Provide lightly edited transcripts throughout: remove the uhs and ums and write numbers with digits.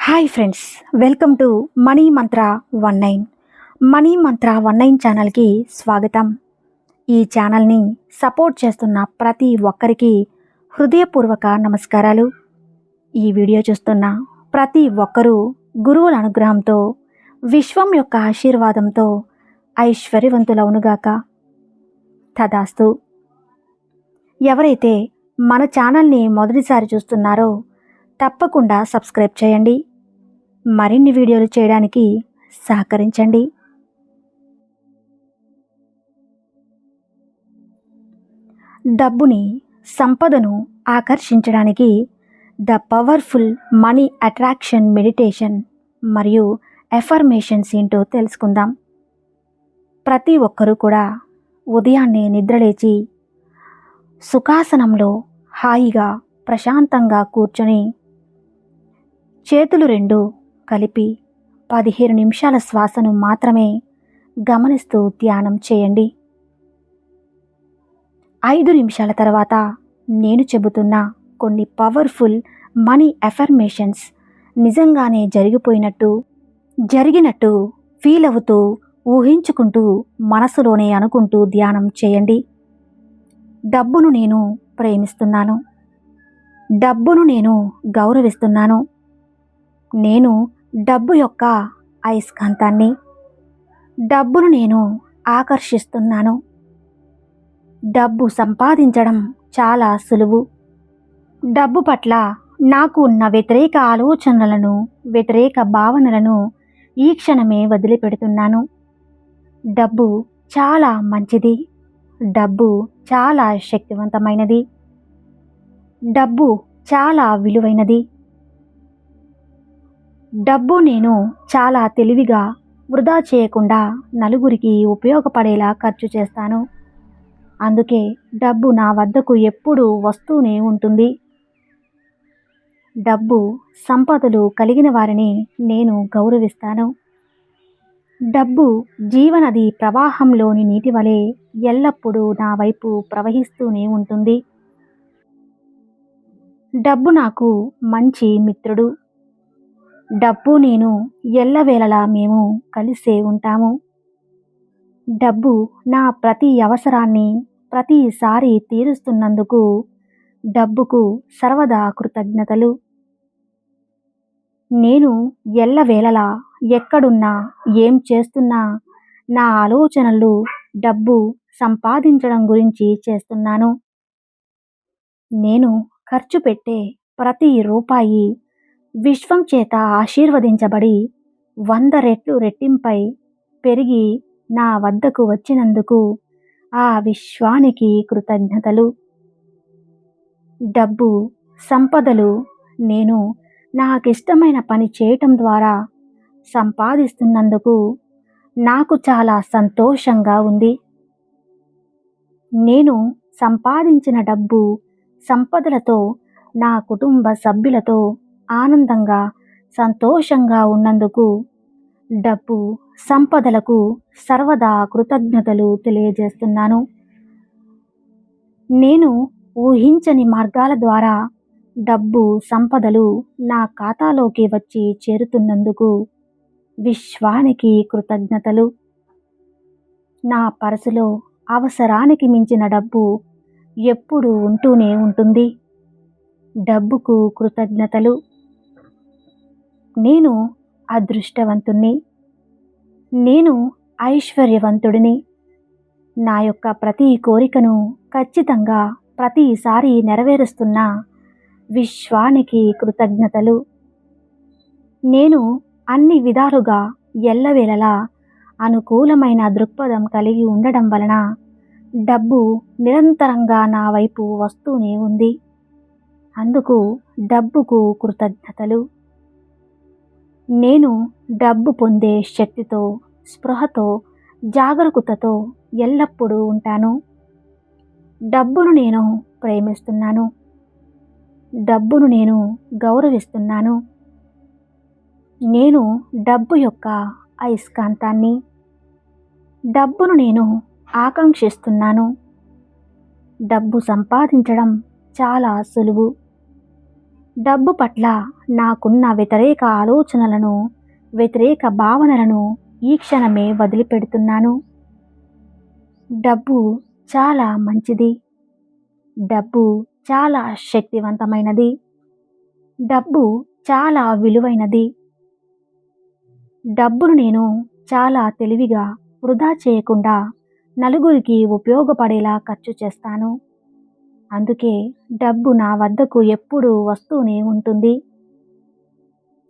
Hi friends, welcome to money Mantra 19. Money మంత్ర 19 ఛానల్కి స్వాగతం. ఈ ఛానల్ని సపోర్ట్ చేస్తున్న ప్రతి ఒక్కరికి హృదయపూర్వక నమస్కారాలు. ఈ వీడియో చూస్తున్న ప్రతి ఒక్కరూ గురువుల అనుగ్రహంతో, విశ్వం యొక్క ఆశీర్వాదంతో ఐశ్వర్యవంతులవునుగాక. తదాస్తు. ఎవరైతే మన ఛానల్ని మొదటిసారి చూస్తున్నారో తప్పకుండా సబ్స్క్రైబ్ చేయండి. మరిన్ని వీడియోలు చేయడానికి సహకరించండి. డబ్బుని, సంపదను ఆకర్షించడానికి the powerful money attraction meditation మరియు ఎఫర్మేషన్స్ ఏంటో తెలుసుకుందాం. ప్రతి ఒక్కరూ కూడా ఉదయాన్నే నిద్రలేచి సుఖాసనంలో హాయిగా ప్రశాంతంగా కూర్చొని చేతులు రెండు కలిపి 15 నిమిషాల శ్వాసను మాత్రమే గమనిస్తూ ధ్యానం చేయండి. 5 నిమిషాల తర్వాత నేను చెబుతున్న కొన్ని పవర్ఫుల్ మనీ ఎఫర్మేషన్స్ నిజంగానే జరిగినట్టు ఫీల్ అవుతూ, ఊహించుకుంటూ, మనసులోనే అనుకుంటూ ధ్యానం చేయండి. డబ్బును నేను ప్రేమిస్తున్నాను. డబ్బును నేను గౌరవిస్తున్నాను. నేను డబ్బు యొక్క అయస్కాంతాన్ని. డబ్బును నేను ఆకర్షిస్తున్నాను. డబ్బు సంపాదించడం చాలా సులువు. డబ్బు పట్ల నాకు ఉన్న వ్యతిరేక ఆలోచనలను, వ్యతిరేక భావనలను ఈ క్షణమే వదిలిపెడుతున్నాను. డబ్బు చాలా మంచిది. డబ్బు చాలా శక్తివంతమైనది. డబ్బు చాలా విలువైనది. డబ్బు నేను చాలా తెలివిగా, వృధా చేయకుండా నలుగురికి ఉపయోగపడేలా ఖర్చు చేస్తాను. అందుకే డబ్బు నా వద్దకు ఎప్పుడూ వస్తూనే ఉంటుంది. డబ్బు, సంపదలు కలిగిన వారిని నేను గౌరవిస్తాను. డబ్బు జీవనది ప్రవాహంలోని నీటి వలె ఎల్లప్పుడూ నా వైపు ప్రవహిస్తూనే ఉంటుంది. డబ్బు నాకు మంచి మిత్రుడు. డబ్బు నేను ఎల్లవేళలా మేము కలిసే ఉంటాము. డబ్బు నా ప్రతి అవసరాన్ని ప్రతిసారి తీరుస్తున్నందుకు డబ్బుకు సర్వదా కృతజ్ఞతలు. నేను ఎల్లవేళలా ఎక్కడున్నా, ఏం చేస్తున్నా నా ఆలోచనలు డబ్బు సంపాదించడం గురించి చేస్తున్నాను. నేను ఖర్చు పెట్టే ప్రతి రూపాయి విశ్వం చేత ఆశీర్వదించబడి 100 రెట్లు రెట్టింపై పెరిగి నా వద్దకు వచ్చినందుకు ఆ విశ్వానికి కృతజ్ఞతలు. డబ్బు, సంపదలు నేను నాకిష్టమైన పని చేయటం ద్వారా సంపాదిస్తున్నందుకు నాకు చాలా సంతోషంగా ఉంది. నేను సంపాదించిన డబ్బు, సంపదలతో నా కుటుంబ సభ్యులతో ఆనందంగా, సంతోషంగా ఉన్నందుకు డబ్బు, సంపదలకు సర్వదా కృతజ్ఞతలు తెలియజేస్తున్నాను. నేను ఊహించని మార్గాల ద్వారా డబ్బు, సంపదలు నా ఖాతాలోకి వచ్చి చేరుతున్నందుకు విశ్వానికి కృతజ్ఞతలు. నా పర్సులో అవసరానికి మించిన డబ్బు ఎప్పుడూ ఉంటూనే ఉంటుంది. డబ్బుకు కృతజ్ఞతలు. నేను అదృష్టవంతుణ్ణి. నేను ఐశ్వర్యవంతుడిని. నా యొక్క ప్రతి కోరికను ఖచ్చితంగా ప్రతిసారి నెరవేరుస్తున్న విశ్వానికి కృతజ్ఞతలు. నేను అన్ని విధాలుగా ఎల్లవేళలా అనుకూలమైన దృక్పథం కలిగి ఉండడం వలన డబ్బు నిరంతరంగా నా వైపు వస్తూనే ఉంది. అందుకు డబ్బుకు కృతజ్ఞతలు. నేను డబ్బు పొందే శక్తితో, స్పృహతో, జాగరూకతతో ఎల్లప్పుడూ ఉంటాను. డబ్బును నేను ప్రేమిస్తున్నాను. డబ్బును నేను గౌరవిస్తున్నాను. నేను డబ్బు యొక్క అయస్కాంతాన్ని. డబ్బును నేను ఆకాంక్షిస్తున్నాను. డబ్బు సంపాదించడం చాలా సులువు. డబ్బు పట్ల నాకున్న వ్యతిరేక ఆలోచనలను, వ్యతిరేక భావనలను ఈ క్షణమే వదిలిపెడుతున్నాను. డబ్బు చాలా మంచిది. డబ్బు చాలా శక్తివంతమైనది. డబ్బు చాలా విలువైనది. డబ్బును నేను చాలా తెలివిగా వృధా చేయకుండా నలుగురికి ఉపయోగపడేలా ఖర్చు చేస్తాను. అందుకే డబ్బు నా వద్దకు ఎప్పుడూ వస్తూనే ఉంటుంది.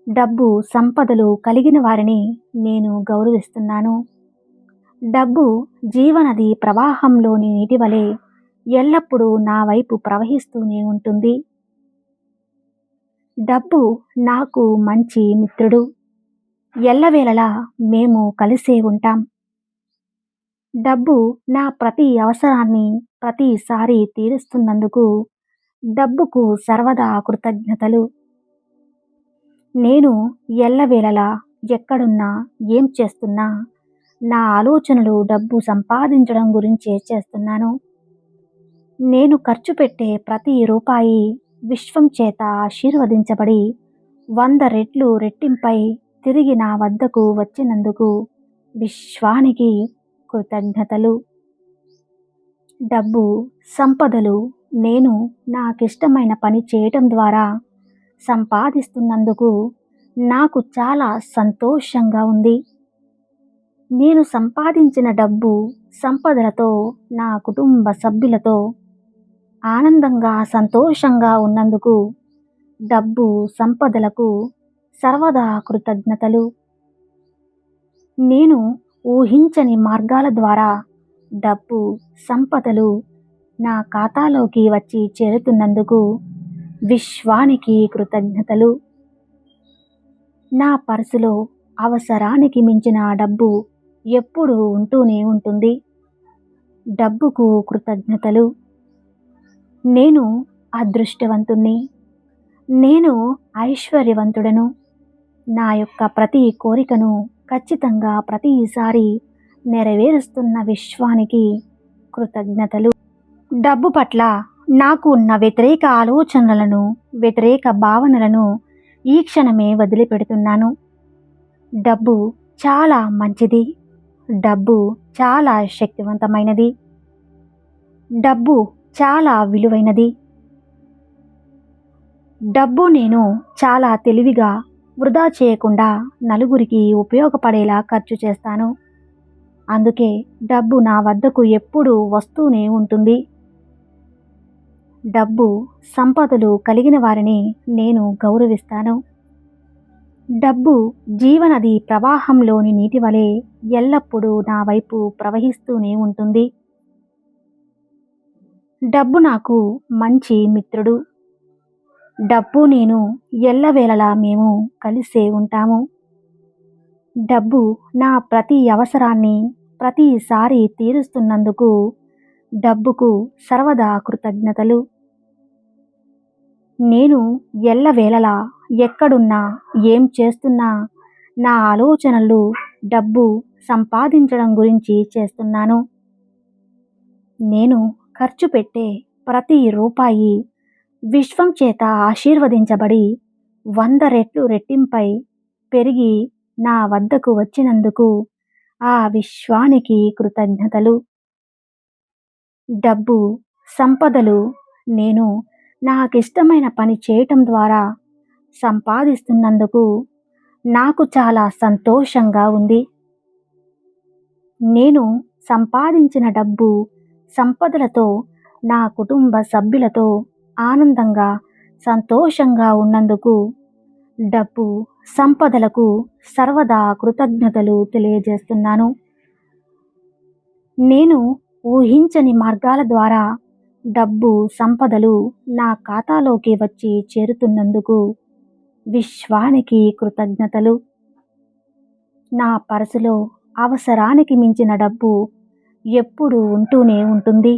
డబ్బు సంపదలు కలిగిన వారిని నేను గౌరవిస్తున్నాను. డబ్బు జీవనది ప్రవాహంలోని నీటి వలె ఎల్లప్పుడూ నా వైపు ప్రవహిస్తూనే ఉంటుంది. డబ్బు నాకు మంచి మిత్రుడు. ఎల్లవేళలా మేము కలిసే ఉంటాం. డబ్బు నా ప్రతి అవసరాన్ని ప్రతిసారి తీరుస్తున్నందుకు డబ్బుకు సర్వదా కృతజ్ఞతలు. నేను ఎల్లవేళలా ఎక్కడున్నా, ఏం చేస్తున్నా నా ఆలోచనలు డబ్బు సంపాదించడం గురించే చేస్తున్నాను. నేను ఖర్చు పెట్టే ప్రతి రూపాయి విశ్వం చేత ఆశీర్వదించబడి 100 రెట్లు రెట్టింపై తిరిగి నా వద్దకు వచ్చినందుకు విశ్వానికి కృతజ్ఞతలు. డబ్బు, సంపదలు నేను నాకిష్టమైన పని చేయటం ద్వారా సంపాదిస్తున్నందుకు నాకు చాలా సంతోషంగా ఉంది. నేను సంపాదించిన డబ్బు, సంపదలతో నా కుటుంబ సభ్యులతో ఆనందంగా, సంతోషంగా ఉన్నందుకు డబ్బు, సంపదలకు సర్వదా కృతజ్ఞతలు. నేను ఊహించని మార్గాల ద్వారా డబ్బు, సంపదలు నా ఖాతాలోకి వచ్చి చేరుతున్నందుకు విశ్వానికి కృతజ్ఞతలు. నా పర్సులో అవసరానికి మించిన డబ్బు ఎప్పుడూ ఉంటూనే ఉంటుంది. డబ్బుకు కృతజ్ఞతలు. నేను అదృష్టవంతుణ్ణి. నేను ఐశ్వర్యవంతుడను. నా యొక్క ప్రతి కోరికను ఖచ్చితంగా ప్రతిసారి నెరవేరుస్తున్న విశ్వానికి కృతజ్ఞతలు. డబ్బు పట్ల నాకు ఉన్న వ్యతిరేక ఆలోచనలను, వ్యతిరేక భావనలను ఈ క్షణమే వదిలిపెడుతున్నాను. డబ్బు చాలా మంచిది. డబ్బు చాలా శక్తివంతమైనది. డబ్బు చాలా విలువైనది. డబ్బు నేను చాలా తెలివిగా వృధా చేయకుండా నలుగురికి ఉపయోగపడేలా ఖర్చు చేస్తాను. అందుకే డబ్బు నా వద్దకు ఎప్పుడూ వస్తూనే ఉంటుంది. డబ్బు, సంపదలు కలిగిన వారిని నేను గౌరవిస్తాను. డబ్బు జీవనది ప్రవాహంలోని నీటి వలె ఎల్లప్పుడూ నా వైపు ప్రవహిస్తూనే ఉంటుంది. డబ్బు నాకు మంచి మిత్రుడు. డబ్బు నేను ఎల్లవేళలా మేము కలిసే ఉంటాము. డబ్బు నా ప్రతి అవసరాన్ని ప్రతిసారి తీరుస్తున్నందుకు డబ్బుకు సర్వదా కృతజ్ఞతలు. నేను ఎల్లవేళలా ఎక్కడున్నా, ఏం చేస్తున్నా నా ఆలోచనలు డబ్బు సంపాదించడం గురించి చేస్తున్నాను. నేను ఖర్చు పెట్టే ప్రతి రూపాయి విశ్వం చేత ఆశీర్వదించబడి 100 రెట్లు రెట్టింపై పెరిగి నా వద్దకు వచ్చినందుకు ఆ విశ్వానికి కృతజ్ఞతలు. డబ్బు, సంపదలు నేను నాకిష్టమైన పని చేయటం ద్వారా సంపాదిస్తున్నందుకు నాకు చాలా సంతోషంగా ఉంది. నేను సంపాదించిన డబ్బు, సంపదలతో నా కుటుంబ సభ్యులతో ఆనందంగా, సంతోషంగా ఉన్నందుకు డబ్బు, సంపదలకు సర్వదా కృతజ్ఞతలు తెలియజేస్తున్నాను. నేను ఊహించని మార్గాల ద్వారా డబ్బు, సంపదలు నా ఖాతాలోకి వచ్చి చేరుతున్నందుకు విశ్వానికి కృతజ్ఞతలు. నా పర్సులో అవసరానికి మించిన డబ్బు ఎప్పుడూ ఉంటూనే ఉంటుంది.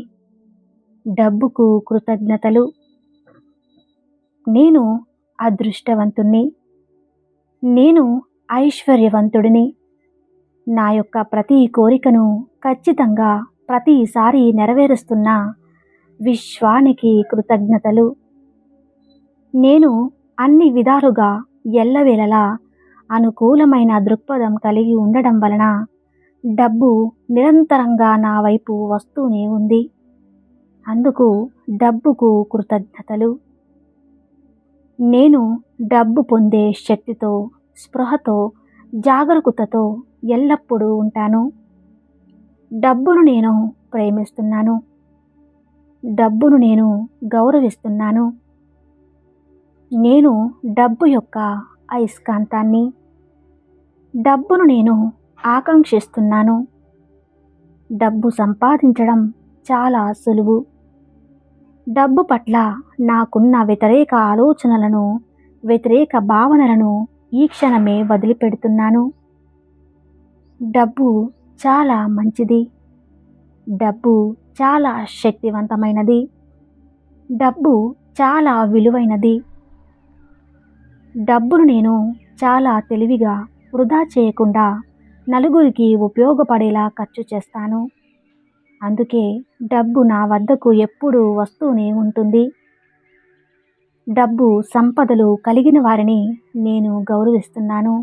డబ్బుకు కృతజ్ఞతలు. నేను అదృష్టవంతుణ్ణి. నేను ఐశ్వర్యవంతుడిని. నా యొక్క ప్రతి కోరికను ఖచ్చితంగా ప్రతిసారి నెరవేరుస్తున్న విశ్వానికి కృతజ్ఞతలు. నేను అన్ని విధాలుగా ఎల్లవేళలా అనుకూలమైన దృక్పథం కలిగి ఉండడం వలన డబ్బు నిరంతరంగా నా వైపు వస్తూనే ఉంది. అందుకు డబ్బుకు కృతజ్ఞతలు. నేను డబ్బు పొందే శక్తితో, స్పృహతో, జాగరూకతతో ఎల్లప్పుడూ ఉంటాను. డబ్బును నేను ప్రేమిస్తున్నాను. డబ్బును నేను గౌరవిస్తున్నాను. నేను డబ్బు యొక్క అయస్కాంతాన్ని. డబ్బును నేను ఆకాంక్షిస్తున్నాను. డబ్బు సంపాదించడం చాలా సులువు. డబ్బు పట్ల నాకున్న వ్యతిరేక ఆలోచనలను, వ్యతిరేక భావనలను ఈ క్షణమే వదిలిపెడుతున్నాను. డబ్బు చాలా మంచిది. డబ్బు చాలా శక్తివంతమైనది. డబ్బు చాలా విలువైనది. డబ్బును నేను చాలా తెలివిగా వృధా చేయకుండా నలుగురికి ఉపయోగపడేలా ఖర్చు చేస్తాను. అందుకే డబ్బు నా వద్దకు ఎప్పుడూ వస్తూనే ఉంటుంది. డబ్బు సంపదలు కలిగిన వారిని నేను గౌరవిస్తున్నాను.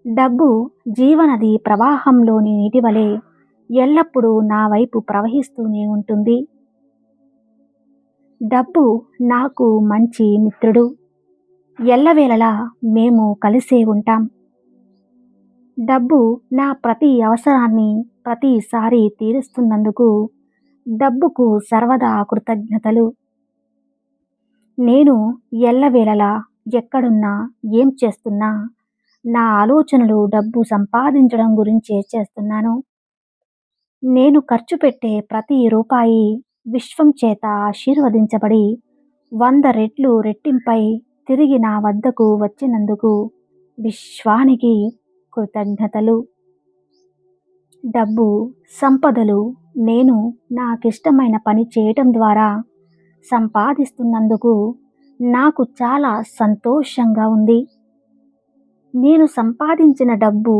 డబ్బు జీవనది ప్రవాహంలోని నీటి వలె ఎల్లప్పుడూ నా వైపు ప్రవహిస్తూనే ఉంటుంది. డబ్బు నాకు మంచి మిత్రుడు. ఎల్లవేళలా మేము కలిసే ఉంటాం. డబ్బు నా ప్రతి అవసరాన్ని ప్రతిసారి తీరుస్తున్నందుకు డబ్బుకు సర్వదా కృతజ్ఞతలు. నేను ఎల్లవేళలా ఎక్కడున్నా, ఏం చేస్తున్నా నా ఆలోచనలు డబ్బు సంపాదించడం గురించే చేస్తున్నాను. నేను ఖర్చు పెట్టే ప్రతి రూపాయి విశ్వం చేత ఆశీర్వదించబడి 100 రెట్లు రెట్టింపై తిరిగి నా వద్దకు వచ్చినందుకు విశ్వానికి కృతజ్ఞతలు. డబ్బు, సంపదలు నేను నాకిష్టమైన పని చేయటం ద్వారా సంపాదిస్తున్నందుకు నాకు చాలా సంతోషంగా ఉంది. నేను సంపాదించిన డబ్బు,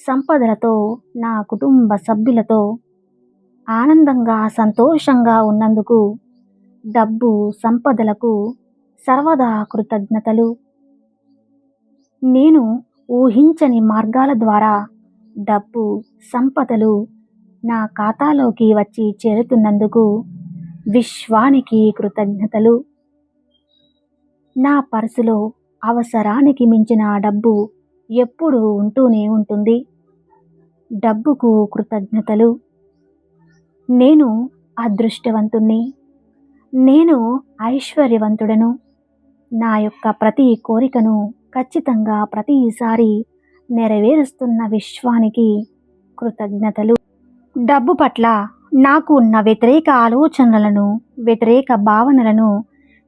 సంపదలతో నా కుటుంబ సభ్యులతో ఆనందంగా, సంతోషంగా ఉన్నందుకు డబ్బు, సంపదలకు సర్వదా కృతజ్ఞతలు. నేను ఊహించని మార్గాల ద్వారా డబ్బు, సంపదలు నా ఖాతాలోకి వచ్చి చేరుతున్నందుకు విశ్వానికి కృతజ్ఞతలు. నా పర్సులో అవసరానికి మించిన డబ్బు ఎప్పుడూ ఉంటూనే ఉంటుంది. డబ్బుకు కృతజ్ఞతలు. నేను అదృష్టవంతుణ్ణి. నేను ఐశ్వర్యవంతుడను. నా యొక్క ప్రతి కోరికను ఖచ్చితంగా ప్రతిసారి నెరవేరుస్తున్న విశ్వానికి కృతజ్ఞతలు. డబ్బు పట్ల నాకు ఉన్న వ్యతిరేక ఆలోచనలను, వ్యతిరేక భావనలను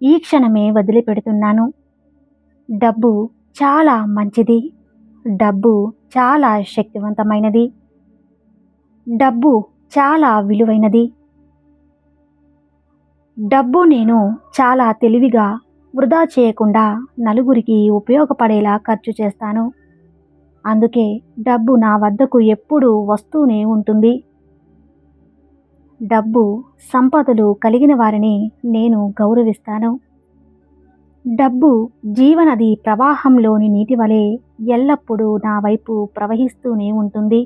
ఈ క్షణమే వదిలిపెడుతున్నాను. డబ్బు చాలా మంచిది. డబ్బు చాలా శక్తివంతమైనది. డబ్బు చాలా విలువైనది. డబ్బు నేను చాలా తెలివిగా వృధా చేయకుండా నలుగురికి ఉపయోగపడేలా ఖర్చు చేస్తాను. అందుకే డబ్బు నా వద్దకు ఎప్పుడూ వస్తూనే ఉంటుంది. డబ్బు, సంపదలు కలిగిన వారిని నేను గౌరవిస్తాను. డబ్బు జీవనది ప్రవాహంలోని నీటి వలె ఎల్లప్పుడూ నా వైపు ప్రవహిస్తూనే ఉంటుంది.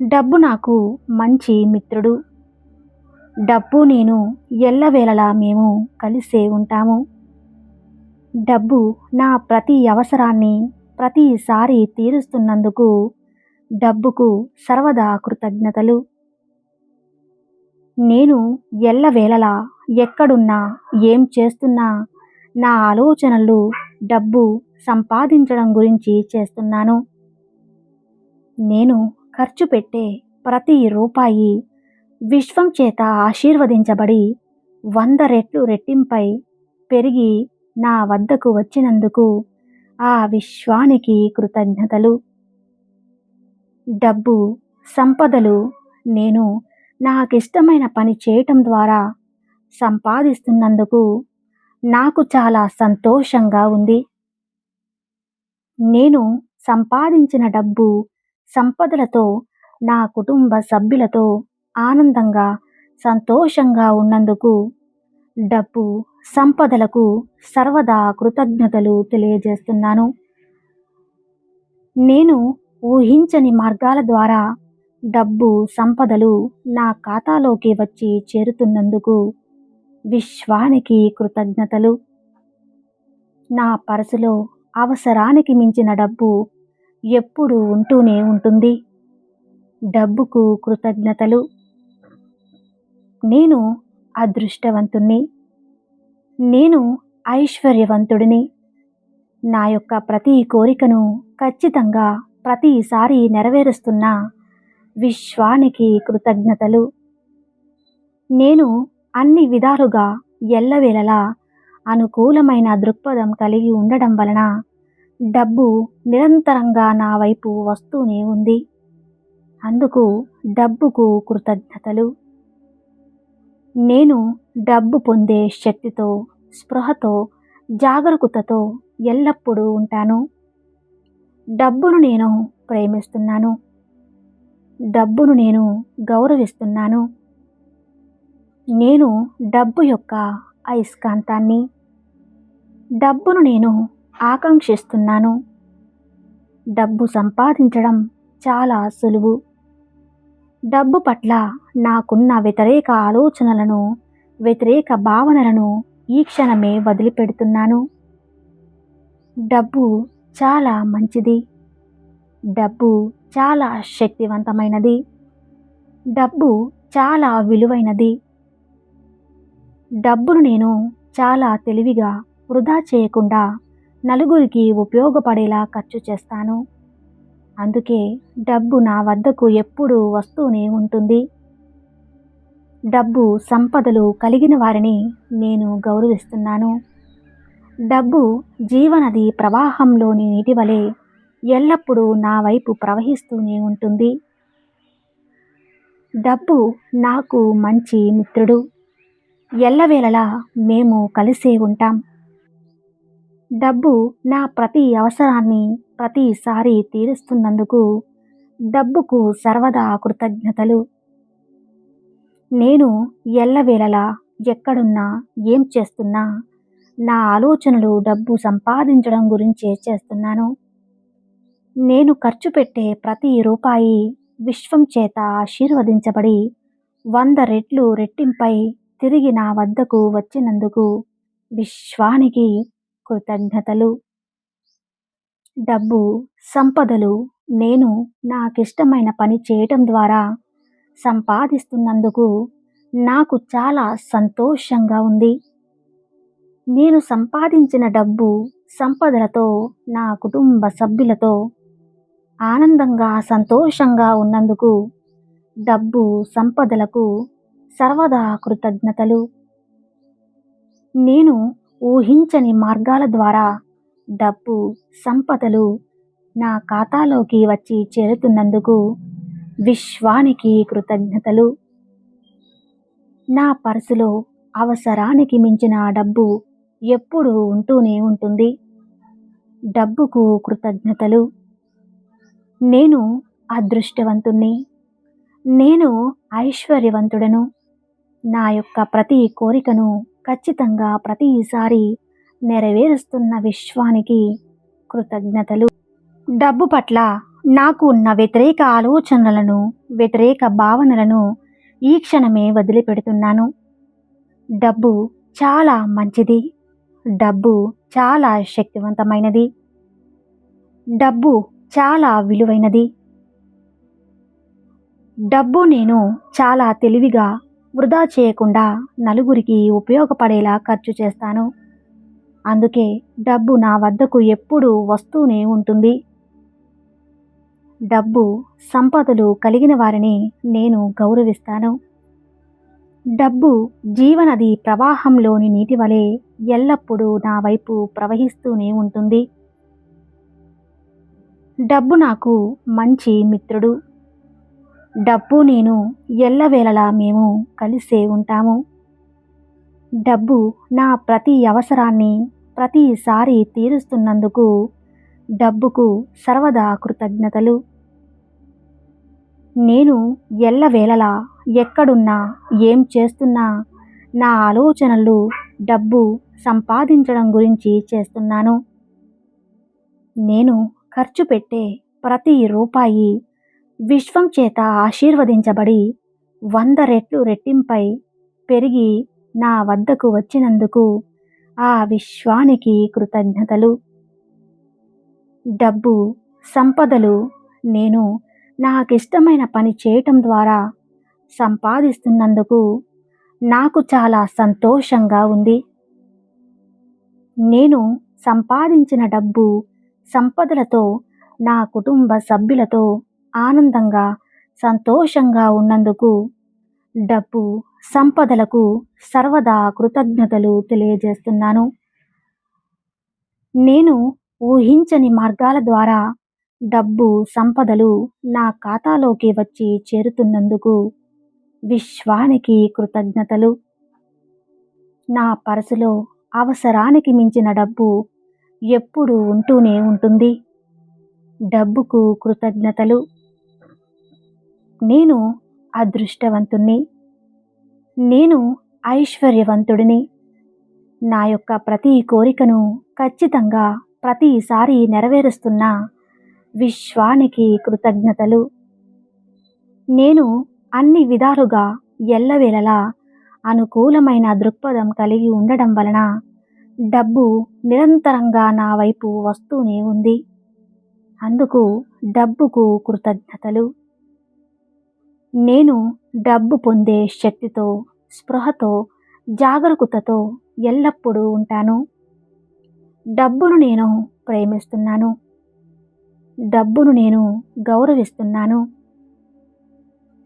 డబ్బు నాకు మంచి మిత్రుడు. డబ్బు నేను ఎల్లవేళలా మేము కలిసే ఉంటాము. డబ్బు నా ప్రతి అవసరాన్ని ప్రతిసారి తీరుస్తున్నందుకు డబ్బుకు సర్వదా కృతజ్ఞతలు. నేను ఎల్లవేళలా ఎక్కడున్నా, ఏం చేస్తున్నా నా ఆలోచనలు డబ్బు సంపాదించడం గురించి చేస్తున్నాను. నేను ఖర్చు పెట్టే ప్రతి రూపాయి విశ్వం చేత ఆశీర్వదించబడి 100 రెట్లు రెట్టింపై పెరిగి నా వద్దకు వచ్చినందుకు ఆ విశ్వానికి కృతజ్ఞతలు. డబ్బు, సంపదలు నేను నాకిష్టమైన పని చేయటం ద్వారా సంపాదిస్తున్నందుకు నాకు చాలా సంతోషంగా ఉంది. నేను సంపాదించిన డబ్బు, సంపదలతో నా కుటుంబ సభ్యులతో ఆనందంగా, సంతోషంగా ఉన్నందుకు డబ్బు సంపదలకు సర్వదా కృతజ్ఞతలు తెలియజేస్తున్నాను. నేను ఊహించని మార్గాల ద్వారా డబ్బు సంపదలు నా ఖాతాలోకి వచ్చి చేరుతున్నందుకు విశ్వానికి కృతజ్ఞతలు. నా పర్సులో అవసరానికి మించిన డబ్బు ఎప్పుడూ ఉంటూనే ఉంటుంది. డబ్బుకు కృతజ్ఞతలు. నేను అదృష్టవంతుణ్ణి. నేను ఐశ్వర్యవంతుడిని. నా యొక్క ప్రతి కోరికను ఖచ్చితంగా ప్రతిసారి నెరవేరుస్తున్న విశ్వానికి కృతజ్ఞతలు. నేను అన్ని విధాలుగా ఎల్లవేళలా అనుకూలమైన దృక్పథం కలిగి ఉండడం వలన డబ్బు నిరంతరంగా నా వైపు వస్తూనే ఉంది. అందుకు డబ్బుకు కృతజ్ఞతలు. నేను డబ్బు పొందే శక్తితో, స్పృహతో, జాగరూకతతో ఎల్లప్పుడూ ఉంటాను. డబ్బును నేను ప్రేమిస్తున్నాను. డబ్బును నేను గౌరవిస్తున్నాను. నేను డబ్బు యొక్క అయస్కాంతాన్ని. డబ్బును నేను ఆకాంక్షిస్తున్నాను. డబ్బు సంపాదించడం చాలా సులువు. డబ్బు పట్ల నాకున్న వ్యతిరేక ఆలోచనలను, వ్యతిరేక భావనలను ఈ క్షణమే వదిలిపెడుతున్నాను. డబ్బు చాలా మంచిది. డబ్బు చాలా శక్తివంతమైనది. డబ్బు చాలా విలువైనది. డబ్బును నేను చాలా తెలివిగా వృధా చేయకుండా నలుగురికి ఉపయోగపడేలా ఖర్చు చేస్తాను. అందుకే డబ్బు నా వద్దకు ఎప్పుడూ వస్తూనే ఉంటుంది. డబ్బు సంపదలు కలిగిన వారిని నేను గౌరవిస్తున్నాను. డబ్బు జీవనది ప్రవాహంలోని నీటి వలె ఎల్లప్పుడూ నా వైపు ప్రవహిస్తూనే ఉంటుంది. డబ్బు నాకు మంచి మిత్రుడు. ఎల్లవేళలా మేము కలిసే ఉంటాం. డబ్బు నా ప్రతి అవసరాన్ని ప్రతిసారి తీరుస్తున్నందుకు డబ్బుకు సర్వదా కృతజ్ఞతలు. నేను ఎల్లవేళలా ఎక్కడున్నా, ఏం చేస్తున్నా నా ఆలోచనలు డబ్బు సంపాదించడం గురించే చేస్తున్నాను. నేను ఖర్చు పెట్టే ప్రతి రూపాయి విశ్వం చేత ఆశీర్వదించబడి 100 రెట్లు రెట్టింపై తిరిగి నా వద్దకు వచ్చినందుకు విశ్వానికి కృతజ్ఞతలు. డబ్బు సంపదలు నేను నాకిష్టమైన పని చేయటం ద్వారా సంపాదిస్తున్నందుకు నాకు చాలా సంతోషంగా ఉంది. నేను సంపాదించిన డబ్బు సంపదలతో నా కుటుంబ సభ్యులతో ఆనందంగా, సంతోషంగా ఉన్నందుకు డబ్బు సంపదలకు సర్వదా కృతజ్ఞతలు. నేను ఊహించని మార్గాల ద్వారా డబ్బు సంపదలు నా ఖాతాలోకి వచ్చి చేరుతున్నందుకు విశ్వానికి కృతజ్ఞతలు. నా పర్సులో అవసరానికి మించిన డబ్బు ఎప్పుడూ ఉంటూనే ఉంటుంది. డబ్బుకు కృతజ్ఞతలు. నేను అదృష్టవంతుణ్ణి. నేను ఐశ్వర్యవంతుడను. నా యొక్క ప్రతి కోరికను ఖచ్చితంగా ప్రతిసారి నెరవేరుస్తున్న విశ్వానికి కృతజ్ఞతలు. డబ్బు పట్ల నాకు ఉన్న వ్యతిరేక ఆలోచనలను, వ్యతిరేక భావనలను ఈ క్షణమే వదిలిపెడుతున్నాను. డబ్బు చాలా మంచిది. డబ్బు చాలా శక్తివంతమైనది. డబ్బు చాలా విలువైనది. డబ్బు నేను చాలా తెలివిగా వృధా చేయకుండా నలుగురికి ఉపయోగపడేలా ఖర్చు చేస్తాను. అందుకే డబ్బు నా వద్దకు ఎప్పుడూ వస్తూనే ఉంటుంది. డబ్బు సంపదలు కలిగిన వారిని నేను గౌరవిస్తాను. డబ్బు జీవనది ప్రవాహంలోని నీటి వలె ఎల్లప్పుడూ నా వైపు ప్రవహిస్తూనే ఉంటుంది. డబ్బు నాకు మంచి మిత్రుడు. డబ్బు నేను ఎల్లవేళలా మేము కలిసే ఉంటాము. డబ్బు నా ప్రతి అవసరాన్ని ప్రతిసారి తీరుస్తున్నందుకు డబ్బుకు సర్వదా కృతజ్ఞతలు. నేను ఎల్లవేళలా ఎక్కడున్నా, ఏం చేస్తున్నా నా ఆలోచనలు డబ్బు సంపాదించడం గురించి చేస్తున్నాను. నేను ఖర్చు పెట్టే ప్రతి రూపాయి విశ్వం చేత ఆశీర్వదించబడి 100 రెట్లు రెట్టింపై పెరిగి నా వద్దకు వచ్చినందుకు ఆ విశ్వానికి కృతజ్ఞతలు. డబ్బు, సంపదలు నేను నాకిష్టమైన పని చేయటం ద్వారా సంపాదిస్తున్నందుకు నాకు చాలా సంతోషంగా ఉంది. నేను సంపాదించిన డబ్బు, సంపదలతో నా కుటుంబ సభ్యులతో ఆనందంగా, సంతోషంగా ఉన్నందుకు డబ్బు, సంపదలకు సర్వదా కృతజ్ఞతలు తెలియజేస్తున్నాను. నేను ఊహించని మార్గాల ద్వారా డబ్బు, సంపదలు నా ఖాతాలోకి వచ్చి చేరుతున్నందుకు విశ్వానికి కృతజ్ఞతలు. నా పర్సులో అవసరానికి మించిన డబ్బు ఎప్పుడూ ఉంటూనే ఉంటుంది. డబ్బుకు కృతజ్ఞతలు. నేను అదృష్టవంతుణ్ణి. నేను ఐశ్వర్యవంతుడిని. నా యొక్క ప్రతి కోరికను ఖచ్చితంగా ప్రతిసారి నెరవేరుస్తున్న విశ్వానికి కృతజ్ఞతలు. నేను అన్ని విధాలుగా ఎల్లవేళలా అనుకూలమైన దృక్పథం కలిగి ఉండడం వలన డబ్బు నిరంతరంగా నా వైపు వస్తూనే ఉంది. అందుకు డబ్బుకు కృతజ్ఞతలు. నేను డబ్బు పొందే శక్తితో, స్పృహతో, జాగరూకతతో ఎల్లప్పుడూ ఉంటాను. డబ్బును నేను ప్రేమిస్తున్నాను. డబ్బును నేను గౌరవిస్తున్నాను.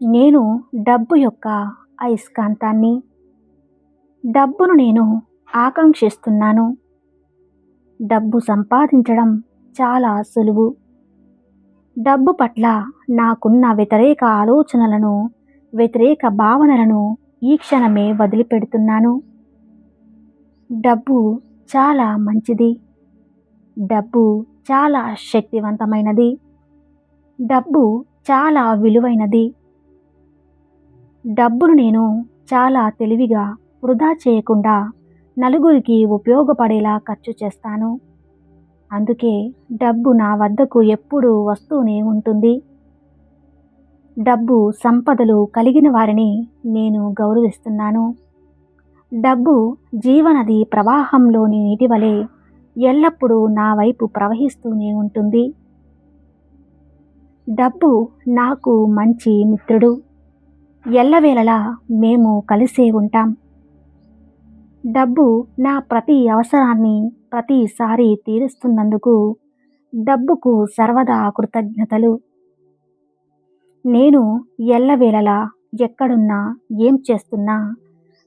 నేను డబ్బు యొక్క అయస్కాంతాన్ని. డబ్బును నేను ఆకాంక్షిస్తున్నాను. డబ్బు సంపాదించడం చాలా సులువు. డబ్బు పట్ల నాకున్న వ్యతిరేక ఆలోచనలను, వ్యతిరేక భావనలను ఈ క్షణమే వదిలిపెడుతున్నాను. డబ్బు చాలా మంచిది. డబ్బు చాలా శక్తివంతమైనది. డబ్బు చాలా విలువైనది. డబ్బును నేను చాలా తెలివిగా వృధా చేయకుండా నలుగురికి ఉపయోగపడేలా ఖర్చు చేస్తాను. అందుకే డబ్బు నా వద్దకు ఎప్పుడూ వస్తూనే ఉంటుంది. డబ్బు, సంపదలు కలిగిన వారిని నేను గౌరవిస్తున్నాను. డబ్బు జీవనది ప్రవాహంలోని నీటి వలె ఎల్లప్పుడూ నా వైపు ప్రవహిస్తూనే ఉంటుంది. డబ్బు నాకు మంచి మిత్రుడు. ఎల్లవేళలా మేము కలిసే ఉంటాం. డబ్బు నా ప్రతి అవసరాన్ని ప్రతిసారి తీరుస్తున్నందుకు డబ్బుకు సర్వదా కృతజ్ఞతలు. నేను ఎల్లవేళలా ఎక్కడున్నా, ఏం చేస్తున్నా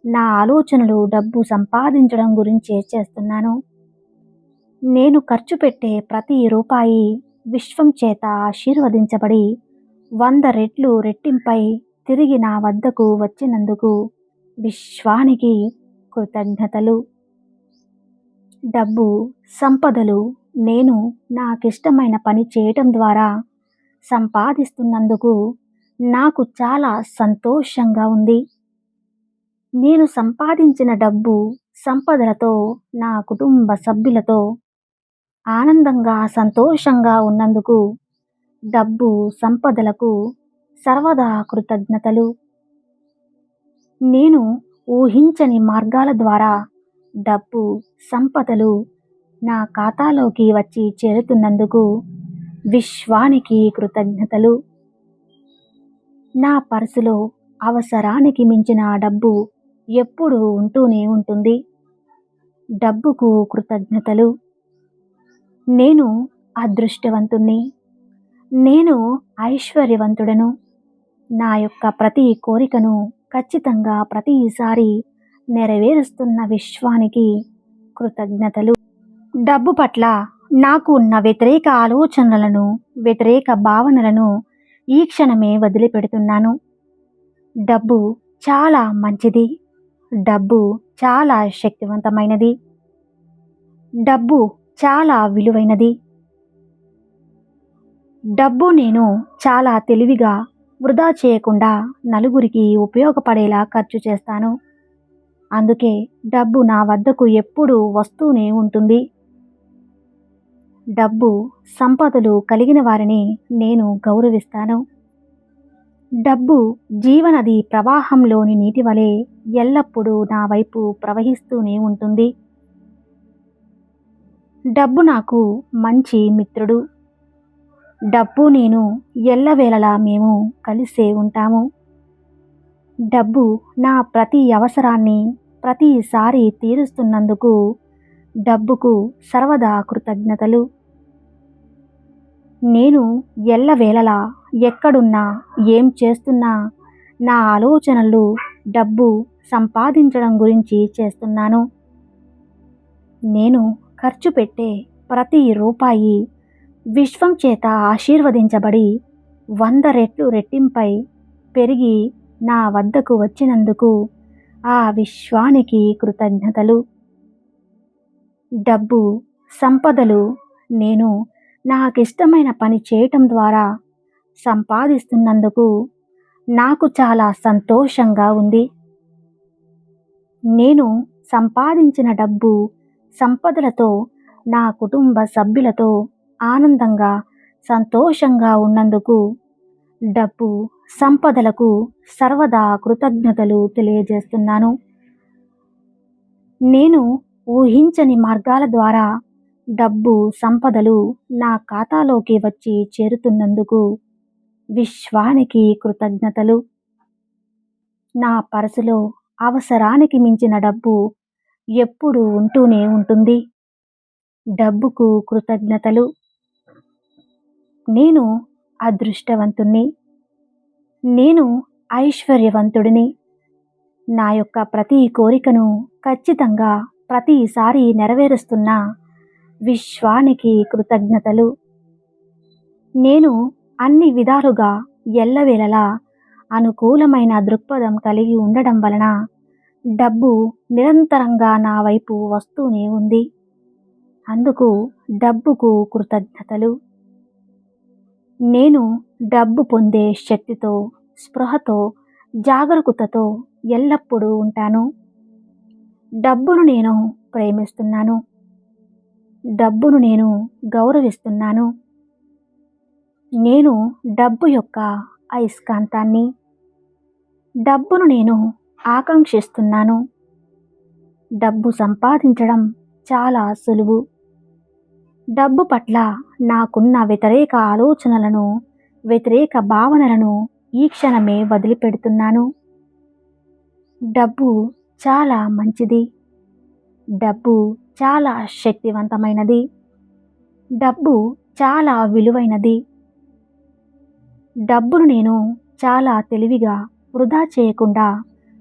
నా ఆలోచనలు డబ్బు సంపాదించడం గురించే చేస్తున్నాను. నేను ఖర్చు పెట్టే ప్రతి రూపాయి విశ్వం చేత ఆశీర్వదించబడి 100 రెట్లు రెట్టింపై తిరిగి నా వద్దకు వచ్చినందుకు విశ్వానికి కృతజ్ఞతలు. డబ్బు, సంపదలు నేను నాకిష్టమైన పని చేయటం ద్వారా సంపాదిస్తున్నందుకు నాకు చాలా సంతోషంగా ఉంది. నేను సంపాదించిన డబ్బు, సంపదలతో నా కుటుంబ సభ్యులతో ఆనందంగా, సంతోషంగా ఉన్నందుకు డబ్బు, సంపదలకు సర్వదా కృతజ్ఞతలు. నేను ఊహించని మార్గాల ద్వారా డబ్బు, సంపదలు నా ఖాతాలోకి వచ్చి చేరుతున్నందుకు విశ్వానికి కృతజ్ఞతలు. నా పర్సులో అవసరానికి మించిన డబ్బు ఎప్పుడూ ఉంటూనే ఉంటుంది. డబ్బుకు కృతజ్ఞతలు. నేను అదృష్టవంతుణ్ణి. నేను ఐశ్వర్యవంతుడను. నా యొక్క ప్రతి కోరికను ఖచ్చితంగా ప్రతిసారి నెరవేరుస్తున్న విశ్వానికి కృతజ్ఞతలు. డబ్బు పట్ల నాకు ఉన్న వ్యతిరేక ఆలోచనలను, వ్యతిరేక భావనలను ఈ క్షణమే వదిలిపెడుతున్నాను. డబ్బు చాలా మంచిది. డబ్బు చాలా శక్తివంతమైనది. డబ్బు చాలా విలువైనది. డబ్బు నేను చాలా తెలివిగా వృధా చేయకుండా నలుగురికి ఉపయోగపడేలా ఖర్చు చేస్తాను. అందుకే డబ్బు నా వద్దకు ఎప్పుడూ వస్తూనే ఉంటుంది. డబ్బు, సంపదలు కలిగిన వారిని నేను గౌరవిస్తాను. డబ్బు జీవనది ప్రవాహంలోని నీటి వలె ఎల్లప్పుడూ నా వైపు ప్రవహిస్తూనే ఉంటుంది. డబ్బు నాకు మంచి మిత్రుడు. డబ్బు నేను ఎల్లవేళలా మేము కలిసే ఉంటాము. డబ్బు నా ప్రతి అవసరాన్ని ప్రతిసారి తీరుస్తున్నందుకు డబ్బుకు సర్వదా కృతజ్ఞతలు. నేను ఎల్లవేళలా ఎక్కడున్నా ఏం చేస్తున్నా నా ఆలోచనలు డబ్బు సంపాదించడం గురించి చేస్తున్నాను. నేను ఖర్చు పెట్టే ప్రతి రూపాయి విశ్వం చేత ఆశీర్వదించబడి 100 రెట్లు రెట్టింపై పెరిగి నా వద్దకు వచ్చినందుకు ఆ విశ్వానికి కృతజ్ఞతలు. డబ్బు, సంపదలు నేను నాకిష్టమైన పని చేయటం ద్వారా సంపాదిస్తున్నందుకు నాకు చాలా సంతోషంగా ఉంది. నేను సంపాదించిన డబ్బు, సంపదలతో నా కుటుంబ సభ్యులతో ఆనందంగా, సంతోషంగా ఉన్నందుకు డబ్బు, సంపదలకు సర్వదా కృతజ్ఞతలు తెలియజేస్తున్నాను. నేను ఊహించని మార్గాల ద్వారా డబ్బు, సంపదలు నా ఖాతాలోకి వచ్చి చేరుతున్నందుకు విశ్వానికి కృతజ్ఞతలు. నా పర్సులో అవసరానికి మించిన డబ్బు ఎప్పుడూ ఉంటూనే ఉంటుంది. డబ్బుకు కృతజ్ఞతలు. నేను అదృష్టవంతుణ్ణి. నేను ఐశ్వర్యవంతుడిని. నా యొక్క ప్రతి కోరికను ఖచ్చితంగా ప్రతిసారి నెరవేరుస్తున్న విశ్వానికి కృతజ్ఞతలు. నేను అన్ని విధాలుగా ఎల్లవేళలా అనుకూలమైన దృక్పథం కలిగి ఉండడం వలన డబ్బు నిరంతరంగా నా వైపు వస్తూనే ఉంది. అందుకు డబ్బుకు కృతజ్ఞతలు. నేను డబ్బు పొందే శక్తితో, స్పృహతో, జాగరూకతతో ఎల్లప్పుడూ ఉంటాను. డబ్బును నేను ప్రేమిస్తున్నాను. డబ్బును నేను గౌరవిస్తున్నాను. నేను డబ్బు యొక్క అయస్కాంతాన్ని. డబ్బును నేను ఆకాంక్షిస్తున్నాను. డబ్బు సంపాదించడం చాలా సులువు. డబ్బు పట్ల నాకున్న వ్యతిరేక ఆలోచనలను, వ్యతిరేక భావనలను ఈ క్షణమే వదిలిపెడుతున్నాను. డబ్బు చాలా మంచిది. డబ్బు చాలా శక్తివంతమైనది. డబ్బు చాలా విలువైనది. డబ్బును నేను చాలా తెలివిగా వృధా చేయకుండా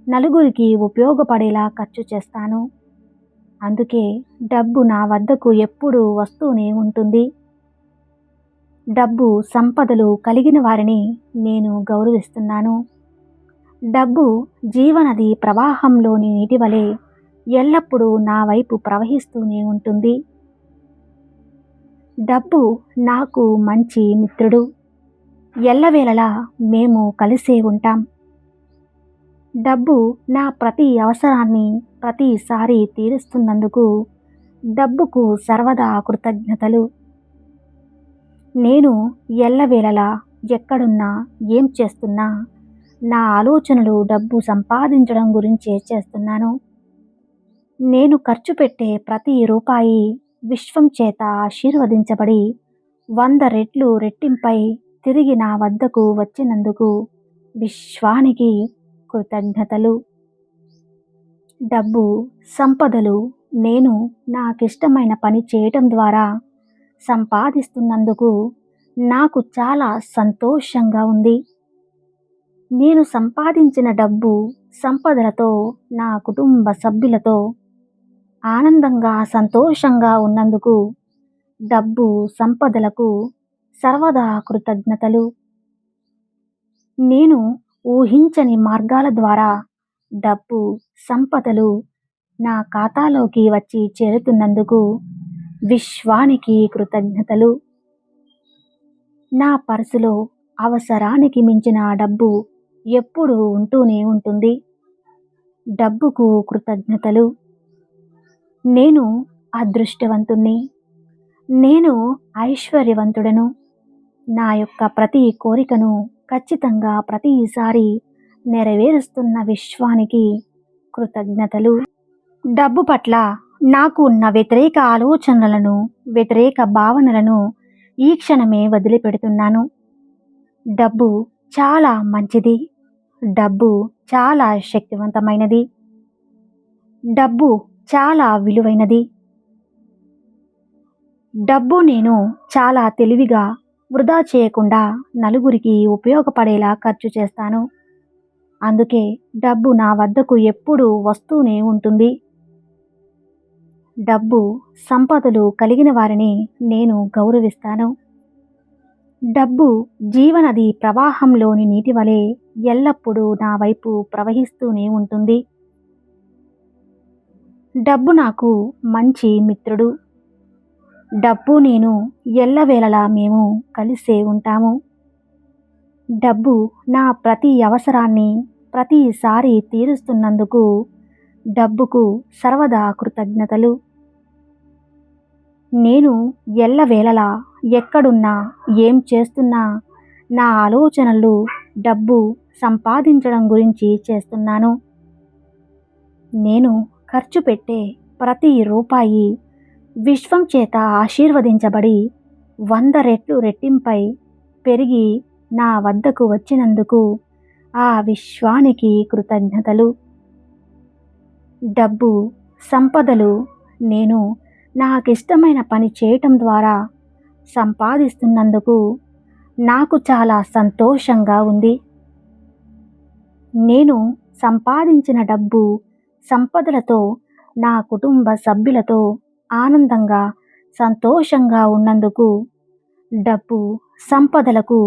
నలుగురికి ఉపయోగపడేలా ఖర్చు చేస్తాను. అందుకే డబ్బు నా వద్దకు ఎప్పుడూ వస్తూనే ఉంటుంది. డబ్బు, సంపదలు కలిగిన వారిని నేను గౌరవిస్తున్నాను. డబ్బు జీవనది ప్రవాహంలోని నీటి వలె ఎల్లప్పుడూ నా వైపు ప్రవహిస్తూనే ఉంటుంది. డబ్బు నాకు మంచి మిత్రుడు. ఎల్లవేళలా మేము కలిసే ఉంటాం. డబ్బు నా ప్రతి అవసరాన్ని ప్రతిసారి తీరుస్తున్నందుకు డబ్బుకు సర్వదా కృతజ్ఞతలు. నేను ఎల్లవేళలా ఎక్కడున్నా ఏం చేస్తున్నా నా ఆలోచనలు డబ్బు సంపాదించడం గురించే చేస్తున్నాను. నేను ఖర్చు పెట్టే ప్రతి రూపాయి విశ్వం చేత ఆశీర్వదించబడి 100 రెట్లు రెట్టింపై తిరిగి నా వద్దకు వచ్చినందుకు విశ్వానికి కృతజ్ఞతలు. డబ్బు, సంపదలు నేను నాకిష్టమైన పని చేయటం ద్వారా సంపాదిస్తున్నందుకు నాకు చాలా సంతోషంగా ఉంది. నేను సంపాదించిన డబ్బు, సంపదలతో నా కుటుంబ సభ్యులతో ఆనందంగా, సంతోషంగా ఉన్నందుకు డబ్బు, సంపదలకు సర్వదా కృతజ్ఞతలు. నేను ఊహించని మార్గాల ద్వారా డబ్బు, సంపదలు నా ఖాతాలోకి వచ్చి చేరుతున్నందుకు విశ్వానికి కృతజ్ఞతలు. నా పర్సులో అవసరానికి మించిన డబ్బు ఎప్పుడూ ఉంటూనే ఉంటుంది. డబ్బుకు కృతజ్ఞతలు. నేను అదృష్టవంతుణ్ణి. నేను ఐశ్వర్యవంతుడను. నా యొక్క ప్రతి కోరికను ఖచ్చితంగా ప్రతిసారి నెరవేరుస్తున్న విశ్వానికి కృతజ్ఞతలు. డబ్బు పట్ల నాకు ఉన్న వ్యతిరేక ఆలోచనలను, వ్యతిరేక భావనలను ఈ క్షణమే వదిలిపెడుతున్నాను. డబ్బు చాలా మంచిది. డబ్బు చాలా శక్తివంతమైనది. డబ్బు చాలా విలువైనది. డబ్బు నేను చాలా తెలివిగా వృధా చేయకుండా నలుగురికి ఉపయోగపడేలా ఖర్చు చేస్తాను. అందుకే డబ్బు నా వద్దకు ఎప్పుడూ వస్తూనే ఉంటుంది. డబ్బు సంపదలు కలిగిన వారిని నేను గౌరవిస్తాను. డబ్బు జీవనది ప్రవాహంలోని నీటి వలె ఎల్లప్పుడూ నా వైపు ప్రవహిస్తూనే ఉంటుంది. డబ్బు నాకు మంచి మిత్రుడు. డబ్బు నేను ఎల్లవేళలా మేము కలిసే ఉంటాము. డబ్బు నా ప్రతి అవసరాన్ని ప్రతిసారి తీరుస్తున్నందుకు డబ్బుకు సర్వదా కృతజ్ఞతలు. నేను ఎల్లవేళలా ఎక్కడున్నా ఏం చేస్తున్నా నా ఆలోచనలు డబ్బు సంపాదించడం గురించి చేస్తున్నాను. నేను ఖర్చు పెట్టే ప్రతి రూపాయి విశ్వం చేత ఆశీర్వదించబడి 100 రెట్లు రెట్టింపై పెరిగి నా వద్దకు వచ్చినందుకు ఆ విశ్వానికి కృతజ్ఞతలు. డబ్బు సంపదలు నేను నాకిష్టమైన పని చేయటం ద్వారా సంపాదిస్తున్నందుకు నాకు చాలా సంతోషంగా ఉంది. నేను సంపాదించిన డబ్బు సంపదలతో నా కుటుంబ సభ్యులతో ఆనందంగా సంతోషంగా ఉన్నందుకు డబ్బు సంపదలకు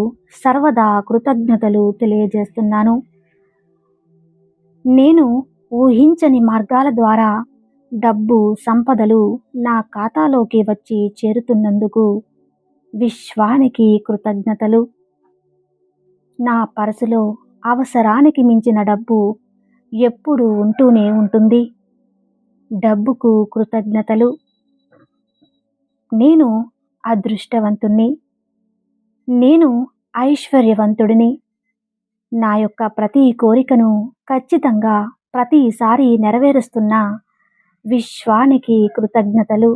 సర్వదా కృతజ్ఞతలు తెలియజేస్తున్నాను. నేను ఊహించని మార్గాల ద్వారా డబ్బు సంపదలు నా ఖాతాలోకి వచ్చి చేరుతున్నందుకు విశ్వానికి కృతజ్ఞతలు. నా పర్సులో అవసరానికి మించిన డబ్బు ఎప్పుడూ ఉంటూనే ఉంటుంది. డబ్బుకు కృతజ్ఞతలు. నేను అదృష్టవంతుణ్ణి. నేను ఐశ్వర్యవంతుడిని. నా యొక్క ప్రతి కోరికను ఖచ్చితంగా ప్రతిసారి నెరవేరుస్తున్న విశ్వానికి కృతజ్ఞతలు.